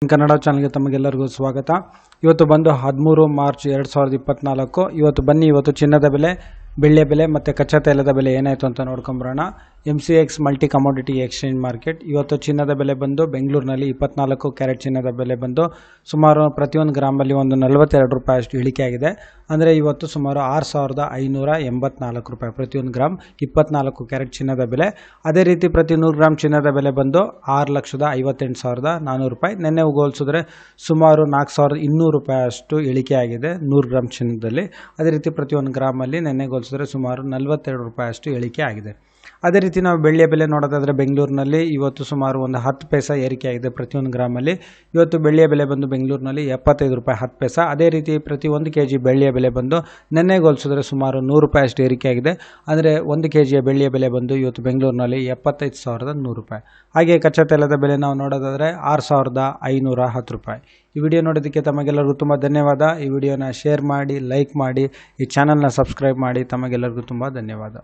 ಕನ್ನಡ ಚಾನಲ್ಗೆ ತಮಗೆಲ್ಲರಿಗೂ ಸ್ವಾಗತ. ಇವತ್ತು ಬಂದು 13 ಮಾರ್ಚ್ 2024. ಇವತ್ತು ಬನ್ನಿ, ಇವತ್ತು ಚಿನ್ನದ ಬೆಲೆ, ಬೆಳ್ಳಿಯ ಬೆಲೆ ಮತ್ತು ಕಚ್ಚಾ ತೈಲದ ಬೆಲೆ ಏನಾಯಿತು ಅಂತ ನೋಡ್ಕೊಂಬರೋಣ. MCX multi commodity exchange market. ಇವತ್ತು ಚಿನ್ನದ ಬೆಲೆ ಬಂದು ಬೆಂಗಳೂರಿನಲ್ಲಿ 24 ಕ್ಯಾರೆಟ್ ಚಿನ್ನದ ಬೆಲೆ ಬಂದು ಸುಮಾರು ಪ್ರತಿಯೊಂದು ಗ್ರಾಮಲ್ಲಿ ಒಂದು 42 ರೂಪಾಯಿ ಅಷ್ಟು ಇಳಿಕೆ ಆಗಿದೆ. ಅಂದರೆ ಇವತ್ತು ಸುಮಾರು 6584 ರೂಪಾಯಿ ಪ್ರತಿಯೊಂದು ಗ್ರಾಮ್ 24 ಕ್ಯಾರೆಟ್ ಚಿನ್ನದ ಬೆಲೆ. ಅದೇ ರೀತಿ ಪ್ರತಿ 100 ಗ್ರಾಮ್ ಚಿನ್ನದ ಬೆಲೆ ಬಂದು 6,58,400 ರೂಪಾಯಿ. ನಿನ್ನೆ ಹೋಲಿಸಿದ್ರೆ ಸುಮಾರು 4,200 ರೂಪಾಯಿ ಅಷ್ಟು ಇಳಿಕೆ ಆಗಿದೆ 100 ಗ್ರಾಮ್ ಚಿನ್ನದಲ್ಲಿ. ಅದೇ ರೀತಿ ಪ್ರತಿಯೊಂದು ಗ್ರಾಮಲ್ಲಿ ನಿನ್ನೆ ಹೋಲಿಸಿದ್ರೆ ಸುಮಾರು 42 ರೂಪಾಯಿ ಅಷ್ಟು ಇಳಿಕೆ ಆಗಿದೆ. ಅದೇ ರೀತಿ ನಾವು ಬೆಳ್ಳಿಯ ಬೆಲೆ ನೋಡೋದಾದರೆ ಬೆಂಗಳೂರಿನಲ್ಲಿ ಇವತ್ತು ಸುಮಾರು ಒಂದು 10 ಪೈಸೆ ಏರಿಕೆ ಆಗಿದೆ ಪ್ರತಿಯೊಂದು ಗ್ರಾಮಲ್ಲಿ. ಇವತ್ತು ಬೆಳ್ಳಿಯ ಬೆಲೆ ಬಂದು ಬೆಂಗಳೂರಿನಲ್ಲಿ 75 ರೂಪಾಯಿ 10 ಪೈಸೆ. ಅದೇ ರೀತಿ ಪ್ರತಿ 1 kg ಬೆಳ್ಳಿಯ ಬೆಲೆ ಬಂದು ನಿನ್ನೆಗೆ ಹೋಲಿಸಿದ್ರೆ ಸುಮಾರು 100 ರೂಪಾಯಿ ಅಷ್ಟು ಏರಿಕೆ ಆಗಿದೆ. ಅಂದರೆ 1 kg ಬೆಳ್ಳಿಯ ಬೆಲೆ ಬಂದು ಇವತ್ತು ಬೆಂಗಳೂರಿನಲ್ಲಿ 75,100 ರೂಪಾಯಿ. ಹಾಗೆ ಕಚ್ಚಾ ತೈಲದ ಬೆಲೆ ನಾವು ನೋಡೋದಾದರೆ 6,510 ರೂಪಾಯಿ. ಈ ವಿಡಿಯೋ ನೋಡೋದಕ್ಕೆ ತಮಗೆಲ್ಲರಿಗೂ ತುಂಬ ಧನ್ಯವಾದ. ಈ ವಿಡಿಯೋನ ಶೇರ್ ಮಾಡಿ, ಲೈಕ್ ಮಾಡಿ, ಈ ಚಾನಲ್ನ ಸಬ್ಸ್ಕ್ರೈಬ್ ಮಾಡಿ. ತಮಗೆಲ್ಲರಿಗೂ ತುಂಬ ಧನ್ಯವಾದ.